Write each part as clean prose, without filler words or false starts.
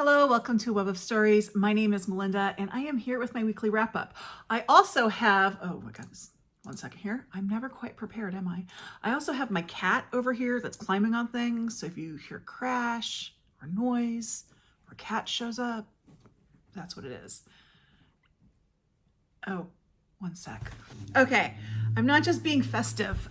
Hello, welcome to Web of Stories. My name is Melinda and I am here with my weekly wrap up. I also have, oh my goodness, one second here. I'm never quite prepared, am I? I also have my cat over here that's climbing on things. So if you hear crash or noise or cat shows up, that's what it is. Oh, one sec. Okay, I'm not just being festive.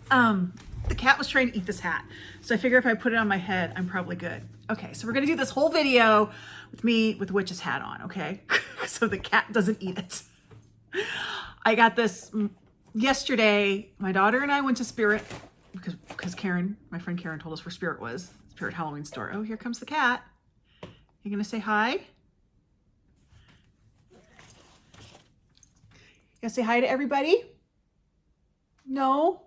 The cat was trying to eat this hat. So I figure if I put it on my head, I'm probably good. Okay, so we're gonna do this whole video with me with the witch's hat on, okay? So the cat doesn't eat it. I got this yesterday. My daughter and I went to Spirit because Karen, my friend Karen, told us where Spirit was. Spirit Halloween store. Oh, here comes the cat. You gonna say hi? You gonna say hi to everybody? No?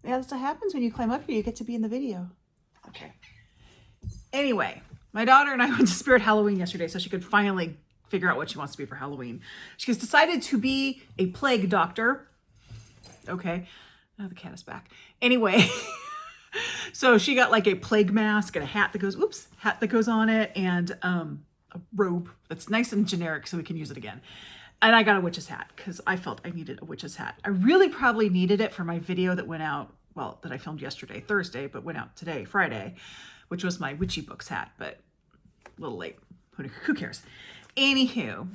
Yeah, that's what happens when you climb up here. You get to be in the video. Okay. Anyway, my daughter and I went to Spirit Halloween yesterday so she could finally figure out what she wants to be for Halloween. She's decided to be a plague doctor. Okay. Now the cat is back. Anyway, so she got like a plague mask and a hat that goes on it, and a robe that's nice and generic so we can use it again. And I got a witch's hat because I felt I needed a witch's hat. I really probably needed it for my video that went out, well, that I filmed yesterday, Thursday, but went out today, Friday, which was my witchy books hat, but a little late. Who cares? Anywho,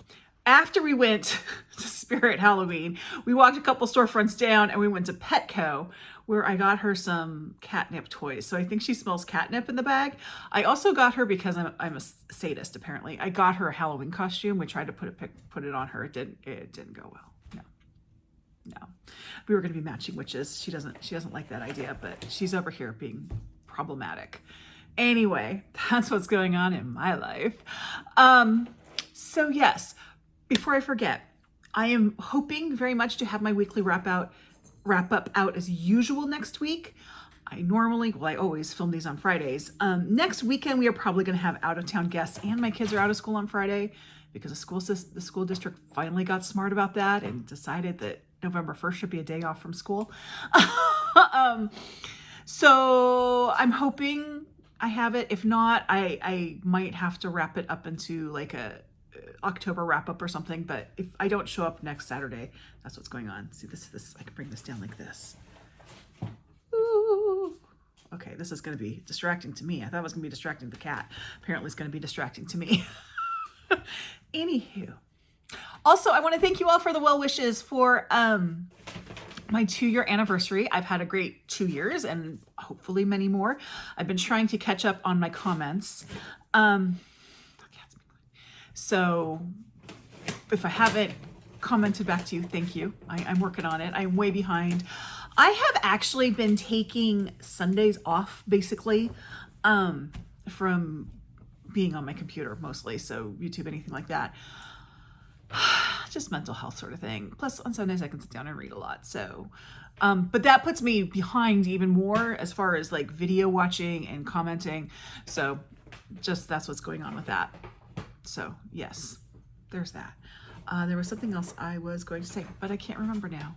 after we went to Spirit Halloween, we walked a couple storefronts down and we went to Petco, where I got her some catnip toys. So I think she smells catnip in the bag. I also got her, because I'm a sadist apparently, I got her a Halloween costume. We tried to put it on her. It didn't go well. No. We were gonna be matching witches. She doesn't like that idea, but she's over here being problematic. Anyway, that's what's going on in my life. So yes, before I forget, I am hoping very much to have my weekly wrap up out as usual next week. I always film these on Fridays. Next weekend, we are probably going to have out-of-town guests, and my kids are out of school on Friday because the school district finally got smart about that and decided that November 1st should be a day off from school. So I'm hoping I have it. If not, I might have to wrap it up into like a October wrap up or something. But if I don't show up next Saturday, that's what's going on. See, this I can bring this down like this. Ooh. Okay, this is going to be distracting to me. I thought it was going to be distracting to the cat. Apparently it's going to be distracting to me. Anywho. Also, I want to thank you all for the well wishes for my 2-year anniversary. I've had a great 2 years and hopefully many more. I've been trying to catch up on my comments. So if I haven't commented back to you, thank you. I'm working on it. I'm way behind. I have actually been taking Sundays off, basically, from being on my computer mostly. So YouTube, anything like that. Just mental health sort of thing. Plus on Sundays I can sit down and read a lot. So, but that puts me behind even more as far as like video watching and commenting. So just that's what's going on with that. So yes, there's that. There was something else I was going to say, but I can't remember now.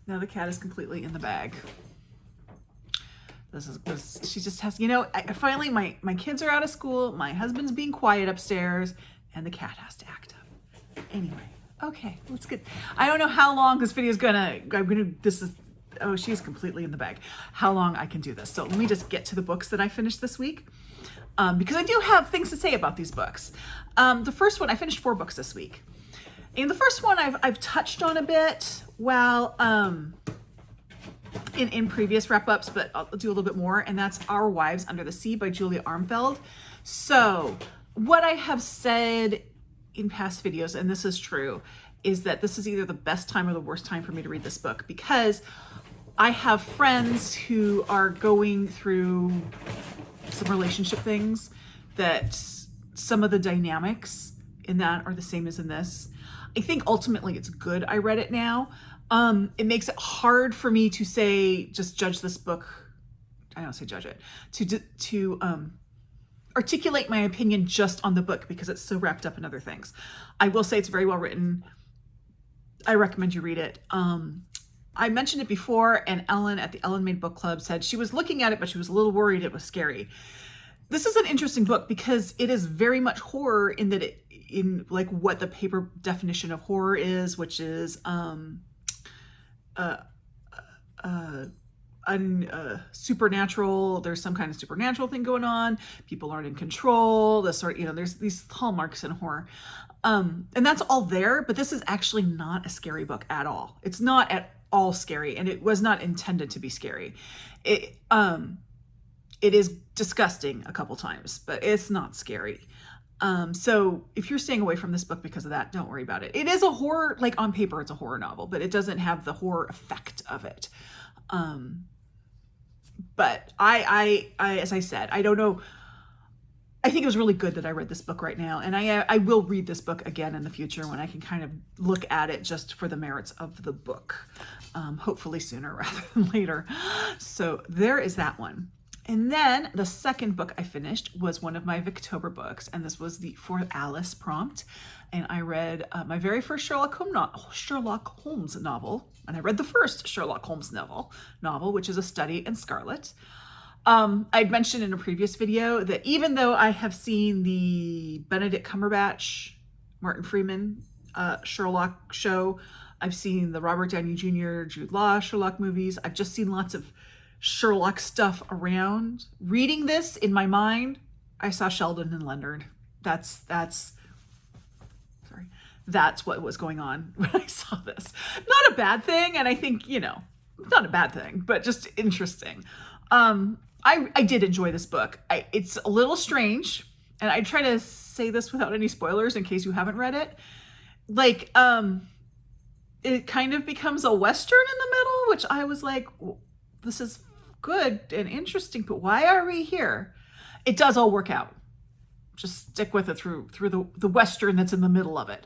Now the cat is completely in the bag. She just has, finally my kids are out of school. My husband's being quiet upstairs and the cat has to act up. Anyway, okay, let's get, I don't know how long this video is she's completely in the bag, how long I can do this. So let me just get to the books that I finished this week, because I do have things to say about these books. The first one, I finished 4 books this week. And the first one I've touched on a bit, in previous wrap-ups, but I'll do a little bit more, and that's Our Wives Under the Sea by Julia Armfield. So what I have said in past videos, and this is true, is that this is either the best time or the worst time for me to read this book, because I have friends who are going through some relationship things that some of the dynamics in that are the same as in this. I think ultimately it's good I read it now. It makes it hard for me to say, just judge this book. I don't say judge it, to articulate my opinion just on the book because it's so wrapped up in other things. I will say it's very well written. I recommend you read it. I mentioned it before, and Ellen at the Ellen Made Book Club said she was looking at it, but she was a little worried it was scary. this is an interesting book because it is very much horror in that in like what the paper definition of horror is, which is supernatural. There's some kind of supernatural thing going on. People aren't in control. The sort, there's these hallmarks in horror. And that's all there, but this is actually not a scary book at all. It's not at all scary, and it was not intended to be scary. It is disgusting a couple times, but it's not scary. So if you're staying away from this book because of that, don't worry about it. It is a horror, like on paper, it's a horror novel, but it doesn't have the horror effect of it. But I, as I said, I don't know. I think it was really good that I read this book right now. And I will read this book again in the future when I can kind of look at it just for the merits of the book. Hopefully sooner rather than later. So there is that one. And then the second book I finished was one of my Victober books, and this was the For Alice prompt. And I read my very first Sherlock Holmes novel, and I read the first Sherlock Holmes novel, which is A Study in Scarlet. I'd mentioned in a previous video that even though I have seen the Benedict Cumberbatch, Martin Freeman Sherlock show, I've seen the Robert Downey Jr., Jude Law Sherlock movies, I've just seen lots of Sherlock stuff around. Reading this in my mind, I saw Sheldon and Leonard. That's what was going on when I saw this. Not a bad thing, and I think, not a bad thing, but just interesting. I did enjoy this book. It's a little strange, and I try to say this without any spoilers in case you haven't read it. Like, it kind of becomes a Western in the middle, which I was like, this is good and interesting, but why are we here? It does all work out. Just stick with it through the Western that's in the middle of it.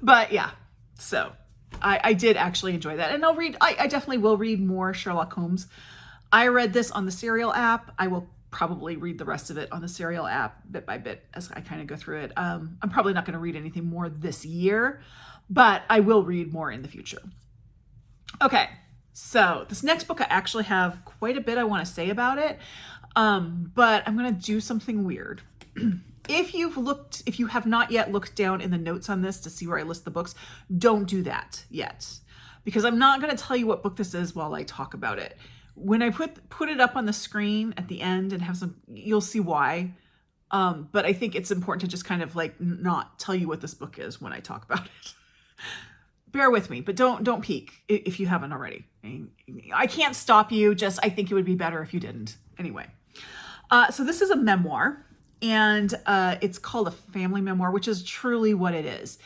But yeah, so I did actually enjoy that. And I definitely will read more Sherlock Holmes. I read this on the Serial app. I will probably read the rest of it on the Serial app bit by bit as I kind of go through it. I'm probably not going to read anything more this year, but I will read more in the future. Okay, so this next book, I actually have quite a bit I want to say about it, but I'm going to do something weird. If you have not yet looked down in the notes on this to see where I list the books, don't do that yet, because I'm not going to tell you what book this is while I talk about it. When I put it up on the screen at the end and have you'll see why. But I think it's important to just kind of like not tell you what this book is when I talk about it. Bear with me, but don't peek if you haven't already. I can't stop you, just I think it would be better if you didn't. Anyway, so this is a memoir, and it's called a family memoir, which is truly what it is.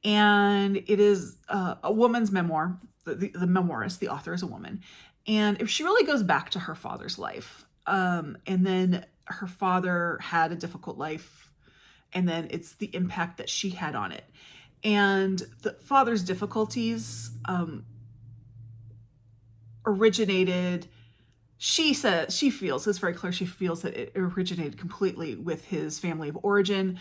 And it is a woman's memoir. The memoirist, the author, is a woman. And if she really goes back to her father's life, and then her father had a difficult life, and then it's the impact that she had on it. And the father's difficulties originated, she feels, it's very clear, she feels that it originated completely with his family of origin.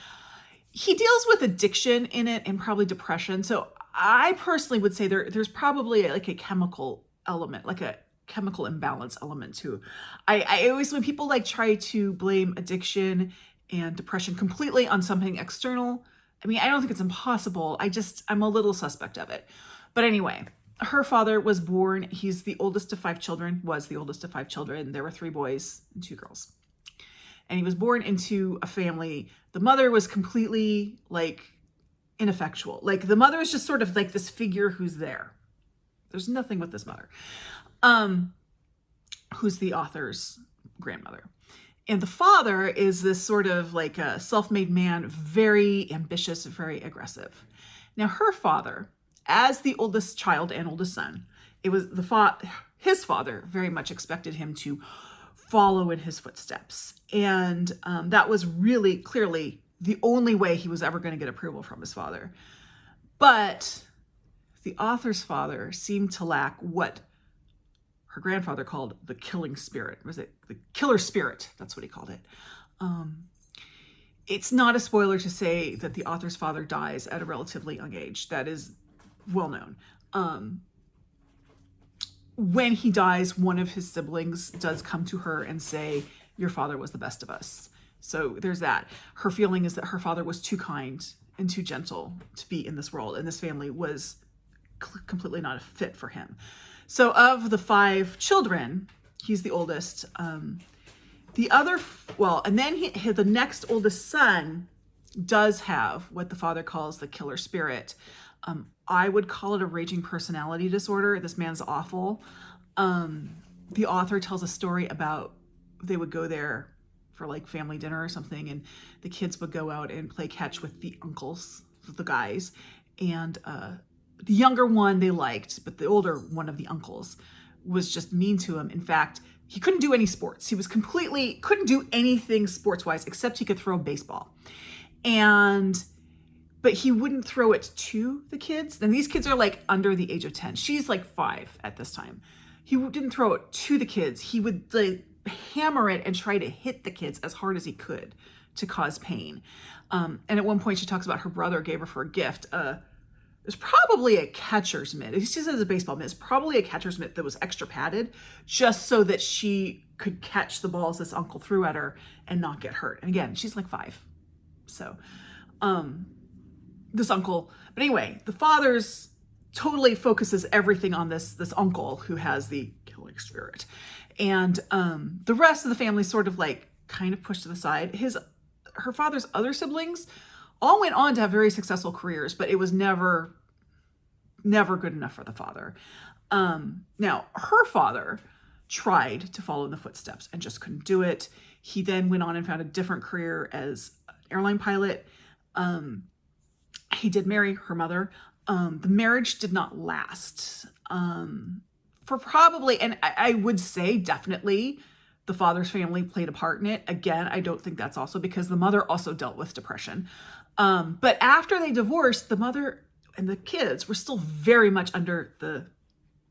He deals with addiction in it and probably depression. So I personally would say there's probably like a chemical element, like a chemical imbalance element too. I always, when people like try to blame addiction and depression completely on something external, I mean, I don't think it's impossible. I'm a little suspect of it. But anyway, her father was born, he's the oldest of 5 children, was the oldest of 5 children. There were 3 boys and 2 girls. And he was born into a family. The mother was completely like ineffectual. Like the mother is just sort of like this figure who's there. There's nothing with this mother. Who's the author's grandmother. And the father is this sort of like a self-made man, very ambitious, very aggressive. Now her father, as the oldest child and oldest son, it was his father very much expected him to follow in his footsteps. And that was really clearly the only way he was ever going to get approval from his father. But the author's father seemed to lack what her grandfather called the killing spirit. Was it the killer spirit? That's what he called it. It's not a spoiler to say that the author's father dies at a relatively young age. That is well known. When he dies, one of his siblings does come to her and say, your father was the best of us. So there's that. Her feeling is that her father was too kind and too gentle to be in this world, and this family was completely not a fit for him. So of the 5 children, he's the oldest. The other, and then the next oldest son does have what the father calls the killer spirit. I would call it a raging personality disorder. This man's awful. The author tells a story about they would go there for like family dinner or something, and the kids would go out and play catch with the uncles, the guys, and the younger one they liked, but the older one of the uncles was just mean to him. In fact, he couldn't do any sports. He was couldn't do anything sports-wise except he could throw a baseball. But he wouldn't throw it to the kids. And these kids are like under the age of 10. She's like 5 at this time. He didn't throw it to the kids. He would like hammer it and try to hit the kids as hard as he could to cause pain. And at one point she talks about her brother gave her for a gift. It was probably a catcher's mitt. She says a baseball mitt. It's probably a catcher's mitt that was extra padded just so that she could catch the balls this uncle threw at her and not get hurt. And again, she's like 5. So, this uncle, but anyway, the father's totally focuses everything on this uncle who has the killing spirit. And the rest of the family sort of like kind of pushed to the side. Her father's other siblings all went on to have very successful careers, but it was never good enough for the father. Now, her father tried to follow in the footsteps and just couldn't do it. He then went on and found a different career as an airline pilot. He did marry her mother. The marriage did not last for probably, and I would say definitely the father's family played a part in it. Again, I don't think that's also because the mother also dealt with depression. But after they divorced, the mother and the kids were still very much under the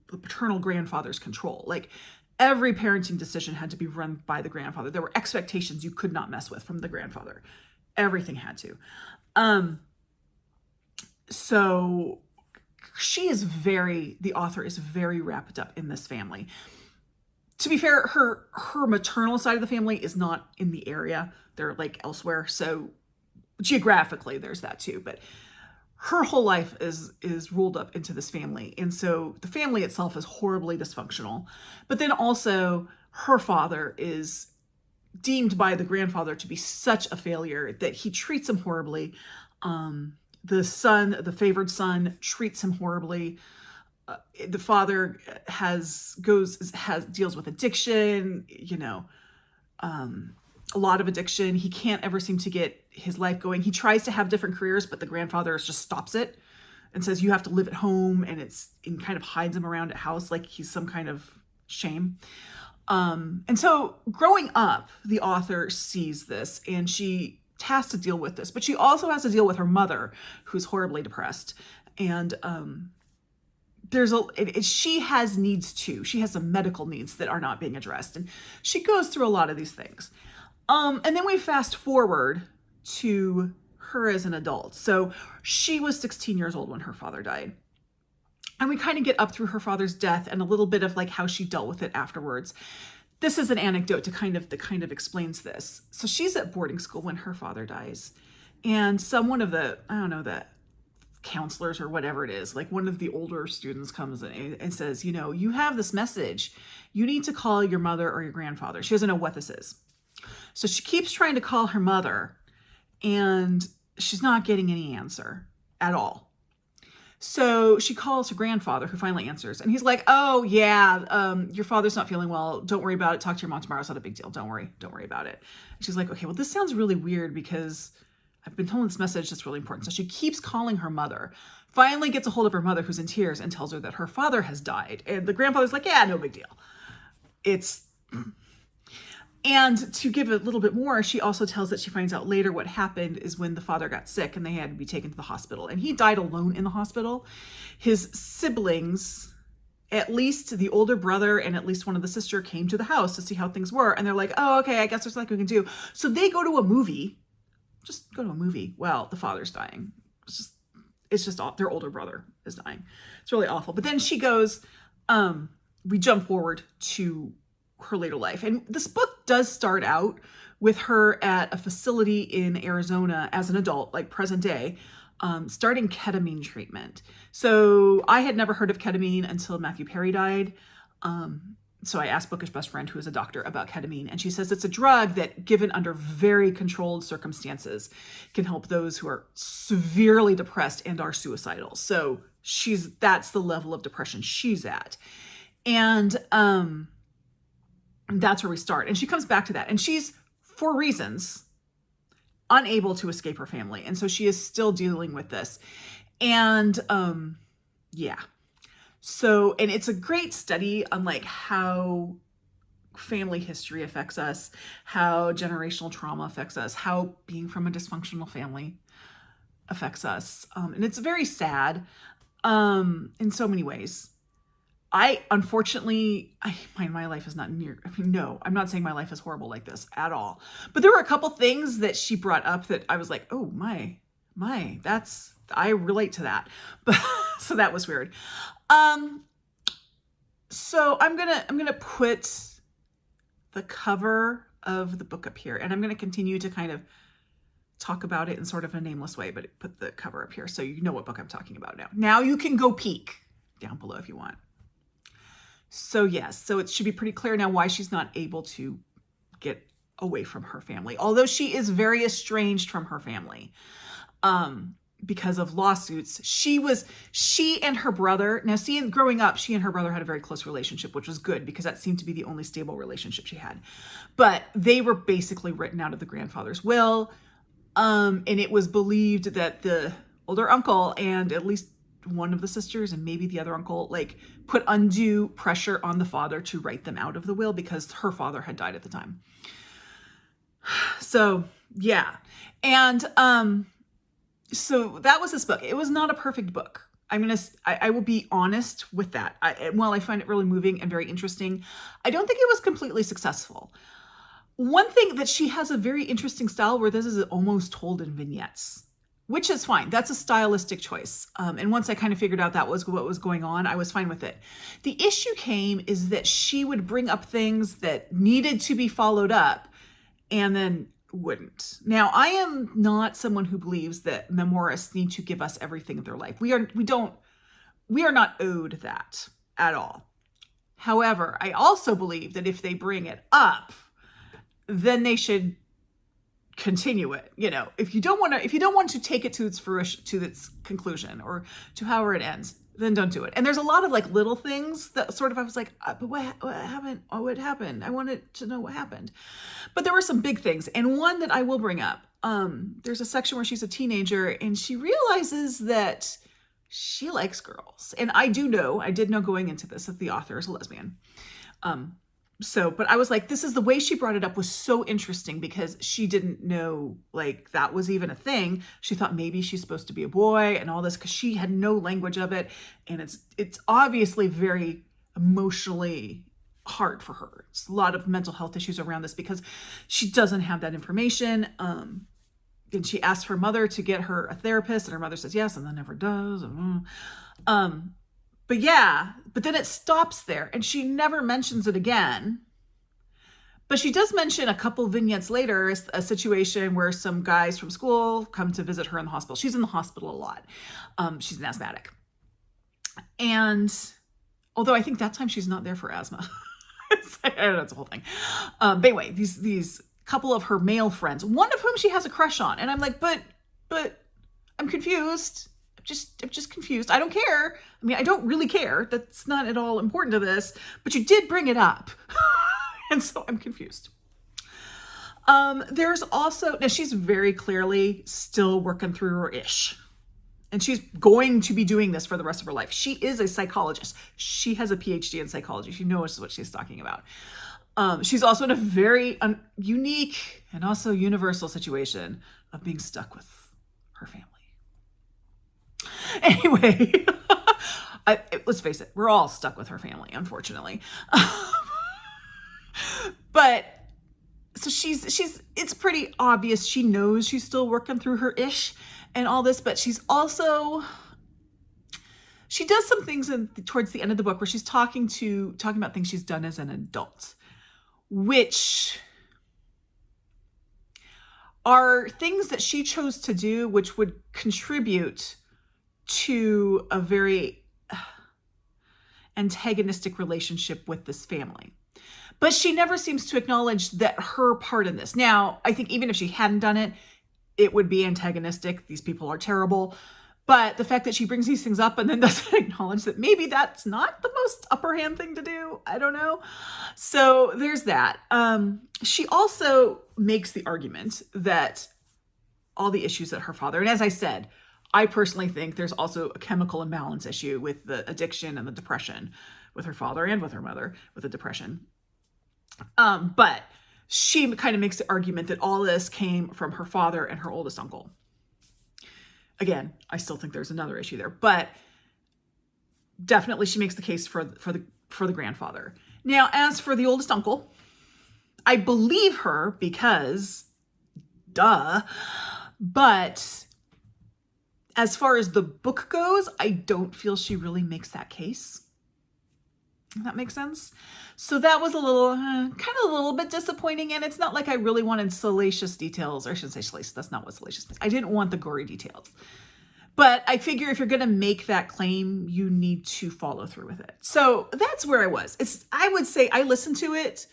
paternal grandfather's control. Like every parenting decision had to be run by the grandfather. There were expectations you could not mess with from the grandfather. Everything had to. So the author is very wrapped up in this family. To be fair, her maternal side of the family is not in the area. They're like elsewhere. So geographically there's that too, but her whole life is rolled up into this family. And so the family itself is horribly dysfunctional, but then also her father is deemed by the grandfather to be such a failure that he treats him horribly. The favored son treats him horribly. The father deals with addiction, a lot of addiction. He can't ever seem to get his life going. He tries to have different careers, but the grandfather just stops it and says, you have to live at home, and kind of hides him around at house like he's some kind of shame. And so growing up, the author sees this and she has to deal with this, but she also has to deal with her mother, who's horribly depressed. And she has needs too. She has some medical needs that are not being addressed. And she goes through a lot of these things. And then we fast forward to her as an adult. So she was 16 years old when her father died. And we kind of get up through her father's death and a little bit of like how she dealt with it afterwards. This is an anecdote that kind of explains this. So she's at boarding school when her father dies. And one of the counselors or whatever it is, like one of the older students comes in and says, you have this message. You need to call your mother or your grandfather. She doesn't know what this is. So she keeps trying to call her mother and she's not getting any answer at all. So she calls her grandfather, who finally answers, and he's like, oh yeah, your father's not feeling well. Don't worry about it. Talk to your mom tomorrow. It's not a big deal. Don't worry about it. And she's like, okay, well, this sounds really weird because I've been told this message that's really important. So she keeps calling her mother, finally gets a hold of her mother, who's in tears, and tells her that her father has died. And the grandfather's like, yeah, no big deal. And to give a little bit more, she also tells that she finds out later what happened is when the father got sick and they had to be taken to the hospital. And he died alone in the hospital. His siblings, at least the older brother and at least one of the sister, came to the house to see how things were. And they're like, oh, okay, I guess there's nothing we can do. So they go to a movie. Just go to a movie. Well, the father's dying. It's just their older brother is dying. It's really awful. But then she goes, we jump forward to her later life. And this book book does start out with her at a facility in Arizona as an adult, like present day, starting ketamine treatment. So I had never heard of ketamine until Matthew Perry died. So I asked Bookish Best Friend, who is a doctor, about ketamine, and she says it's a drug that, given under very controlled circumstances, can help those who are severely depressed and are suicidal. So that's the level of depression she's at. And that's where we start. And she comes back to that. And she's, for reasons, unable to escape her family. And so she is still dealing with this. And yeah. So, and it's a great study on like how family history affects us, how generational trauma affects us, how being from a dysfunctional family affects us. And it's very sad in so many ways. Unfortunately, my life is not no, I'm not saying my life is horrible like this at all. But there were a couple things that she brought up that I was like, oh my, I relate to that. But so that was weird. So I'm gonna put the cover of the book up here, and I'm gonna continue to kind of talk about it in sort of a nameless way, but put the cover up here so you know what book I'm talking about now. Now you can go peek down below if you want. So yes, so it should be pretty clear now why she's not able to get away from her family, although she is very estranged from her family. Because of lawsuits. She and her brother, now growing up, she and her brother had a very close relationship, which was good because that seemed to be the only stable relationship she had. But they were basically written out of the grandfather's will. And it was believed that the older uncle and at least one of the sisters and maybe the other uncle, like, put undue pressure on the father to write them out of the will because her father had died at the time. So yeah. And, so that was this book. It was not a perfect book. I will be honest with that. While I find it really moving and very interesting, I don't think it was completely successful. One thing that she has a very interesting style where this is almost told in vignettes, which is fine. That's a stylistic choice. And once I kind of figured out that was what was going on, I was fine with it. The issue came is that she would bring up things that needed to be followed up and then wouldn't. Now, I am not someone who believes that memoirists need to give us everything of their life. We are not owed that at all. However, I also believe that if they bring it up, then they should continue it. You know, if you don't want to take it to its fruition, to its conclusion, or to however it ends, then don't do it. And there's a lot of like little things that sort of, I was like, but what happened? Oh, what happened? I wanted to know what happened. But there were some big things. And one that I will bring up, there's a section where she's a teenager and she realizes that she likes girls. And I did know going into this that the author is a lesbian. But I was like, this is the way she brought it up was so interesting because she didn't know like that was even a thing. She thought maybe she's supposed to be a boy and all this because she had no language of it. And it's obviously very emotionally hard for her. It's a lot of mental health issues around this because she doesn't have that information. And she asked her mother to get her a therapist and her mother says yes and then never does. But yeah, but then it stops there and she never mentions it again. But she does mention a couple vignettes later, a situation where some guys from school come to visit her in the hospital. She's in the hospital a lot. She's an asthmatic. And although I think that time she's not there for asthma. I don't know, it's a whole thing. But anyway, these couple of her male friends, one of whom she has a crush on. And I'm like, but I'm confused. I'm just confused. I don't care. I mean, I don't really care. That's not at all important to this, but you did bring it up. And so I'm confused. There's also, now she's very clearly still working through her ish. And she's going to be doing this for the rest of her life. She is a psychologist. She has a PhD in psychology. She knows what she's talking about. She's also in a very unique and also universal situation of being stuck with her family. Anyway, let's face it, we're all stuck with her family, unfortunately. But so it's pretty obvious. She knows she's still working through her ish and all this, but she does some things towards the end of the book where she's talking about things she's done as an adult, which are things that she chose to do, which would contribute to a very antagonistic relationship with this family. But she never seems to acknowledge that her part in this. Now, I think even if she hadn't done it, it would be antagonistic. These people are terrible. But the fact that she brings these things up and then doesn't acknowledge that maybe that's not the most upper hand thing to do, I don't know. So there's that. She also makes the argument that all the issues that her father, and as I said, I personally think there's also a chemical imbalance issue with the addiction and the depression with her father and with her mother with the depression. But she kind of makes the argument that all this came from her father and her oldest uncle. Again, I still think there's another issue there, but definitely she makes the case for the grandfather. Now, as for the oldest uncle, I believe her because, duh, but as far as the book goes, I don't feel she really makes that case. Does that make sense? So that was a little, kind of a little bit disappointing. And it's not like I really wanted salacious details, or I shouldn't say salacious. That's not what salacious means. I didn't want the gory details. But I figure if you're going to make that claim, you need to follow through with it. So that's where I was. I would say I listened to it.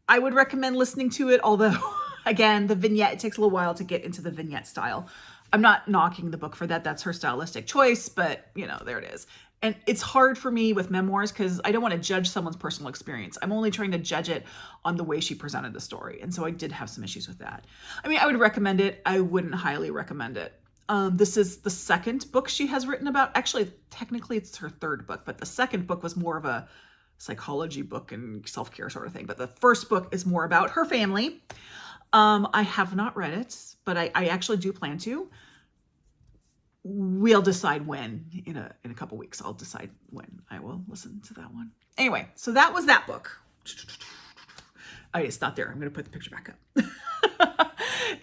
I would recommend listening to it. Although, again, the vignette, it takes a little while to get into the vignette style. I'm not knocking the book for that. That's her stylistic choice, but you know, there it is. And it's hard for me with memoirs because I don't want to judge someone's personal experience. I'm only trying to judge it on the way she presented the story. And so I did have some issues with that. I mean, I would recommend it. I wouldn't highly recommend it. This is the second book she has written about. Actually, technically it's her third book, but the second book was more of a psychology book and self-care sort of thing. But the first book is more about her family. I have not read it, but I actually do plan to. We'll decide when. In a couple weeks, I'll decide when I will listen to that one. Anyway, so that was that book. Oh, it's not there. I'm going to put the picture back up.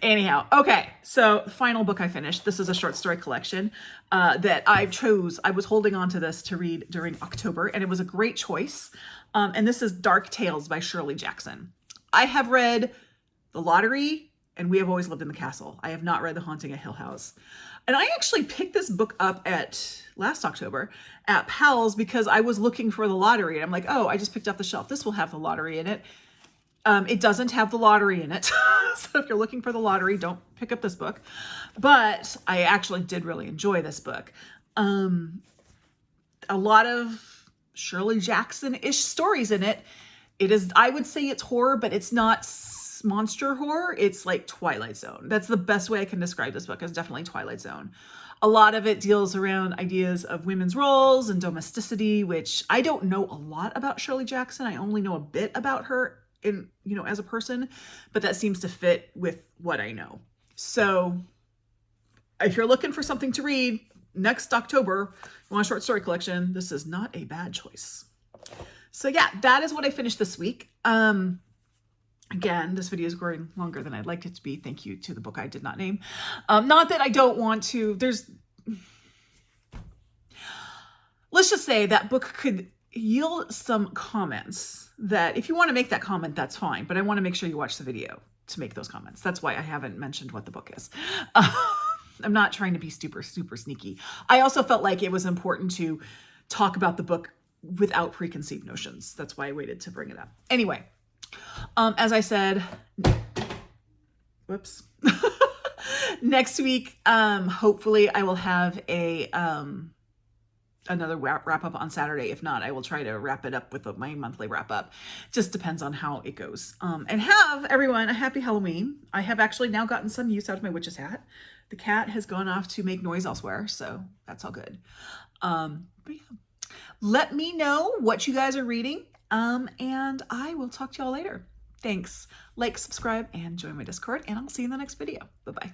Anyhow, okay. So the final book I finished. This is a short story collection that I chose. I was holding on to this to read during October, and it was a great choice. And this is Dark Tales by Shirley Jackson. I have read The Lottery and We Have Always Lived in the Castle. I have not read The Haunting at Hill House. And I actually picked this book up last October at Powell's because I was looking for The Lottery. And I'm like, oh, I just picked up the shelf. This will have The Lottery in it. It doesn't have The Lottery in it. So if you're looking for The Lottery, don't pick up this book. But I actually did really enjoy this book. A lot of Shirley Jackson-ish stories in it. It is, I would say it's horror, but it's not monster horror. It's like Twilight Zone. That's the best way I can describe this book. It's definitely Twilight Zone. A lot of it deals around ideas of women's roles and domesticity, which I don't know a lot about Shirley Jackson. I only know a bit about her as a person, but that seems to fit with what I know. So if you're looking for something to read next October, you want a short story collection, this is not a bad choice. So yeah, that is what I finished this week. Again, this video is growing longer than I'd like it to be. Thank you to the book I did not name. Not that I don't want to. Let's just say that book could yield some comments that if you want to make that comment, that's fine. But I want to make sure you watch the video to make those comments. That's why I haven't mentioned what the book is. I'm not trying to be super, super sneaky. I also felt like it was important to talk about the book without preconceived notions. That's why I waited to bring it up. Anyway. As I said, whoops, next week, hopefully I will have another wrap up on Saturday. If not, I will try to wrap it up with my monthly wrap up. Just depends on how it goes. And have everyone a happy Halloween. I have actually now gotten some use out of my witch's hat. The cat has gone off to make noise elsewhere, so that's all good. But yeah, let me know what you guys are reading. And I will talk to y'all later. Thanks. Like, subscribe, and join my Discord, and I'll see you in the next video. Bye-bye.